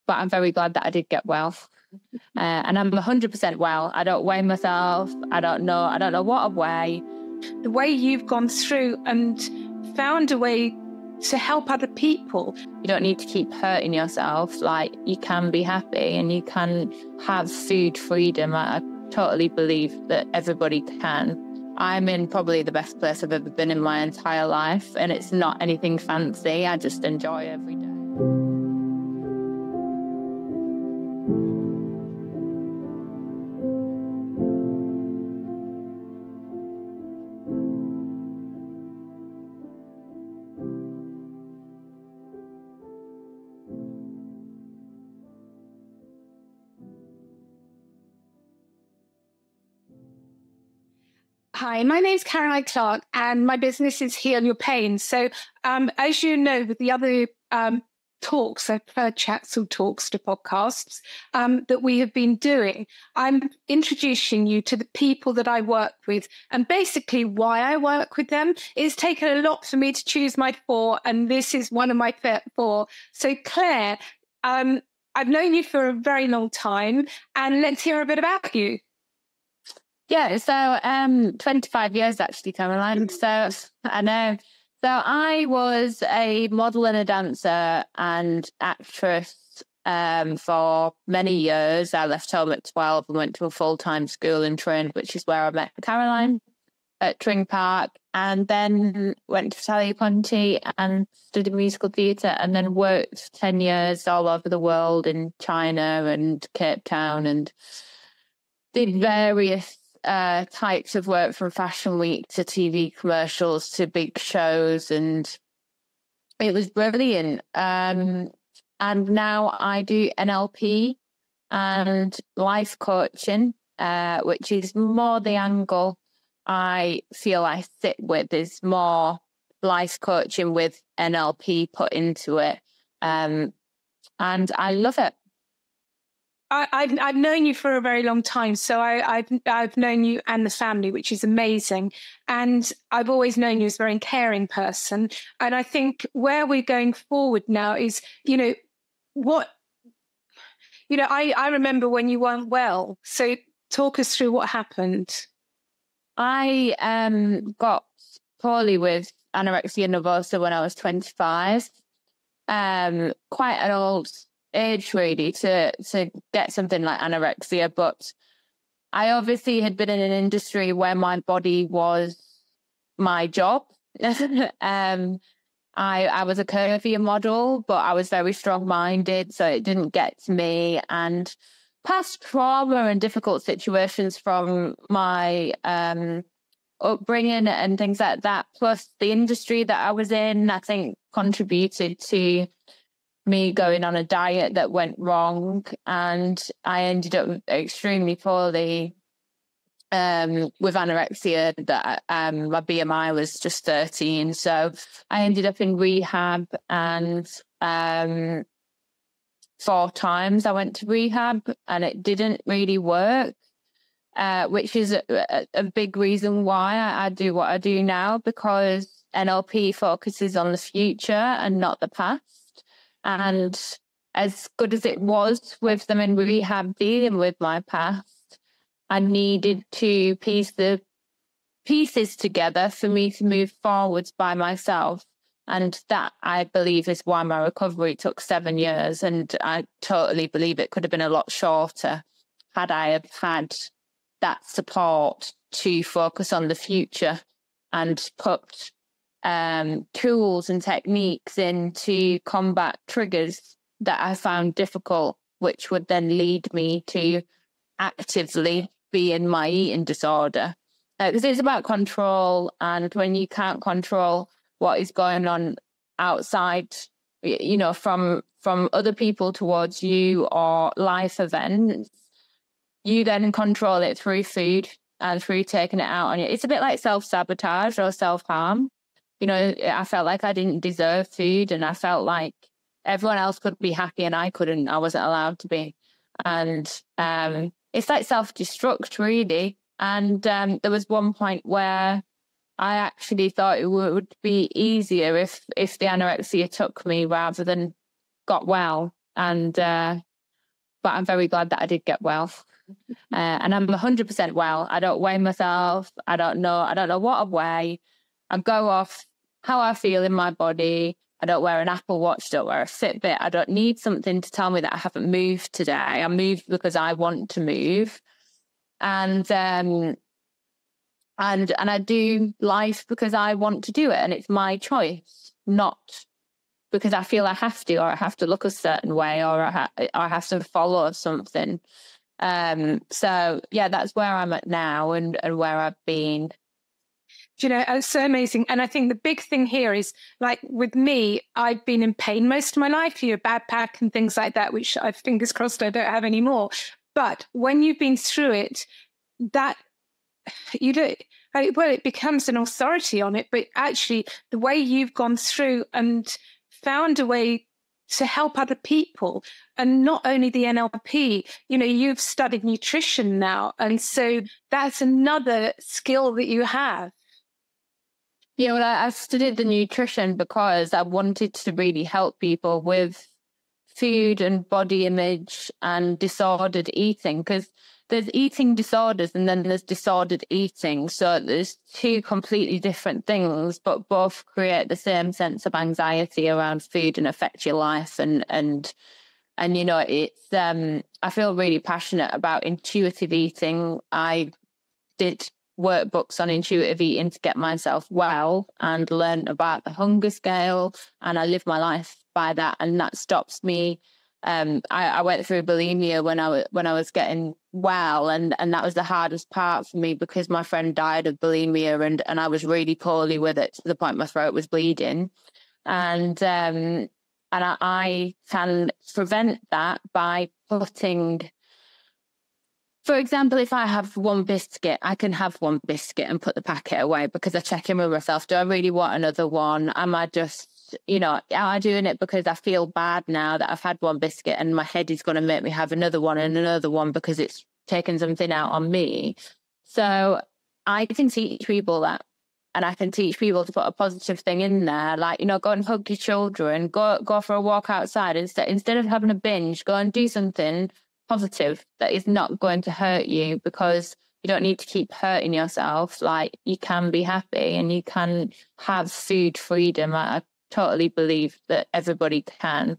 but I'm very glad that I did get well. And I'm 100% well. I don't weigh myself. I don't know what I weigh. The way you've gone through and found a way to help other people. You don't need to keep hurting yourself. Like, you can be happy and you can have food freedom. I totally believe that everybody can. I'm in probably the best place I've ever been in my entire life, and it's not anything fancy. I just enjoy every day. Hi, my name's Clarke, and my business is Heal Your Pain. So, as you know, with the other talks, I prefer chats or talks to podcasts that we have been doing, I'm introducing you to the people that I work with, and basically why I work with them. It's taken a lot for me to choose my four, and this is one of my four. So, Clare, I've known you for a very long time, and let's hear a bit about you. Yeah, so 25 years actually, Caroline. So I know. So I was a model and a dancer and actress for many years. I left home at 12 and went to a full-time school in Tring, which is where I met Caroline at Tring Park, and then went to Sally Ponte and studied musical theatre, and then worked 10 years all over the world in China and Cape Town, and did various types of work, from Fashion Week to TV commercials to big shows, and it was brilliant. And now I do NLP and life coaching, which is more the angle I feel I sit with, is more life coaching with NLP put into it. And I love it. I've known you for a very long time, so I've known you and the family, which is amazing. And I've always known you as a very caring person. And I think where we're going forward now is, I remember when you weren't well. So talk us through what happened. I got poorly with anorexia nervosa when I was 25. Quite an old age really to get something like anorexia, but I obviously had been in an industry where my body was my job. I was a curvier model, but I was very strong-minded, so it didn't get to me. And past trauma and difficult situations from my upbringing and things like that, plus the industry that I was in, I think contributed to me going on a diet that went wrong, and I ended up extremely poorly with anorexia. That my BMI was just 13, so I ended up in rehab, and 4 times I went to rehab, and it didn't really work, which is a big reason why I do what I do now, because NLP focuses on the future and not the past. And as good as it was with them in rehab dealing with my past, I needed to piece the pieces together for me to move forwards by myself. And that, I believe, is why my recovery took 7 years. And I totally believe it could have been a lot shorter had I have had that support to focus on the future and put tools and techniques in to combat triggers that I found difficult, which would then lead me to actively be in my eating disorder. Because it's about control, and when you can't control what is going on outside, from other people towards you or life events, you then control it through food and through taking it out on you. It's a bit like self-sabotage or self-harm. I felt like I didn't deserve food, and I felt like everyone else could be happy and I couldn't. I wasn't allowed to be. And it's like self-destruct, really. And there was one point where I actually thought it would be easier if the anorexia took me rather than got well. And, but I'm very glad that I did get well. And I'm 100% well. I don't weigh myself. I don't know what I weigh. I go off how I feel in my body. I don't wear an Apple Watch, don't wear a Fitbit. I don't need something to tell me that I haven't moved today. I move because I want to move. And I do life because I want to do it, and it's my choice, not because I feel I have to, or I have to look a certain way, or I have to follow something. So yeah, that's where I'm at now, and where I've been. You know, it's so amazing. And I think the big thing here is, like with me, I've been in pain most of my life, bad back and things like that, which I fingers crossed I don't have anymore. But when you've been through it, that you don't, well, it becomes an authority on it, but actually the way you've gone through and found a way to help other people, and not only the NLP, you've studied nutrition now. And so that's another skill that you have. Yeah, well, I studied the nutrition because I wanted to really help people with food and body image and disordered eating, because there's eating disorders and then there's disordered eating. So there's two completely different things, but both create the same sense of anxiety around food and affect your life. And it's I feel really passionate about intuitive eating. I did workbooks on intuitive eating to get myself well, and learn about the hunger scale, and I live my life by that, and that stops me. I went through bulimia when I was getting well, and that was the hardest part for me, because my friend died of bulimia, and I was really poorly with it, to the point my throat was bleeding, and I can prevent that by putting. For example, if I have one biscuit, I can have one biscuit and put the packet away, because I check in with myself. Do I really want another one? Am I just, am I doing it because I feel bad now that I've had one biscuit and my head is going to make me have another one and another one because it's taken something out on me? So I can teach people that. And I can teach people to put a positive thing in there, like, go and hug your children, go for a walk outside. Instead of having a binge, go and do something positive that is not going to hurt you, because you don't need to keep hurting yourself. Like, you can be happy and you can have food freedom. I totally believe that everybody can.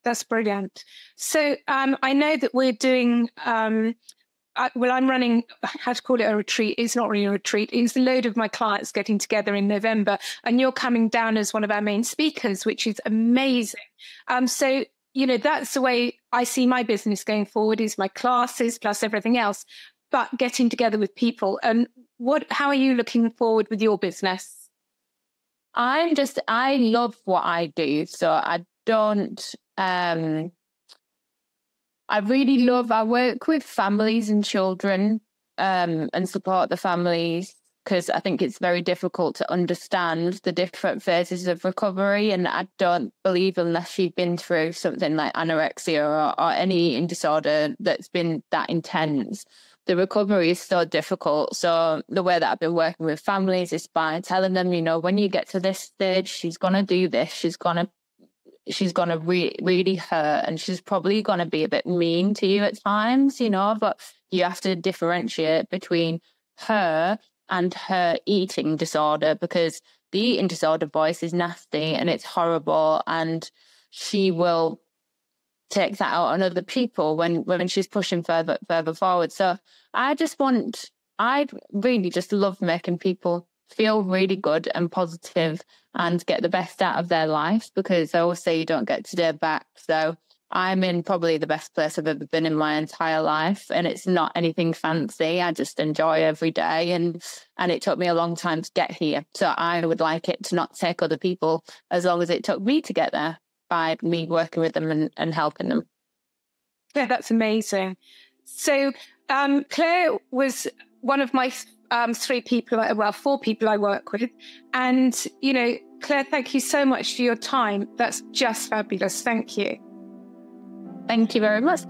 That's brilliant. So I know that we're doing, I'm running, how to call it, a retreat. It's not really a retreat. It's a load of my clients getting together in November, and you're coming down as one of our main speakers, which is amazing. So that's the way I see my business going forward, is my classes plus everything else, but getting together with people. And how are you looking forward with your business? I love what I do. So I don't, I work with families and children, and support the families, because I think it's very difficult to understand the different phases of recovery. And I don't believe, unless you've been through something like anorexia or any eating disorder that's been that intense, the recovery is so difficult. So the way that I've been working with families is by telling them, when you get to this stage, she's going to do this. She's going to really hurt, and she's probably going to be a bit mean to you at times, but you have to differentiate between her and her eating disorder, because the eating disorder voice is nasty and it's horrible, and she will take that out on other people when she's pushing further forward. So I really just love making people feel really good and positive and get the best out of their life, because I always say you don't get today back. So I'm in probably the best place I've ever been in my entire life, and it's not anything fancy. I just enjoy every day, and it took me a long time to get here. So I would like it to not take other people as long as it took me to get there, by me working with them and helping them. Yeah, that's amazing. So Claire was one of my four people I work with. And, Claire, thank you so much for your time. That's just fabulous. Thank you. Thank you very much.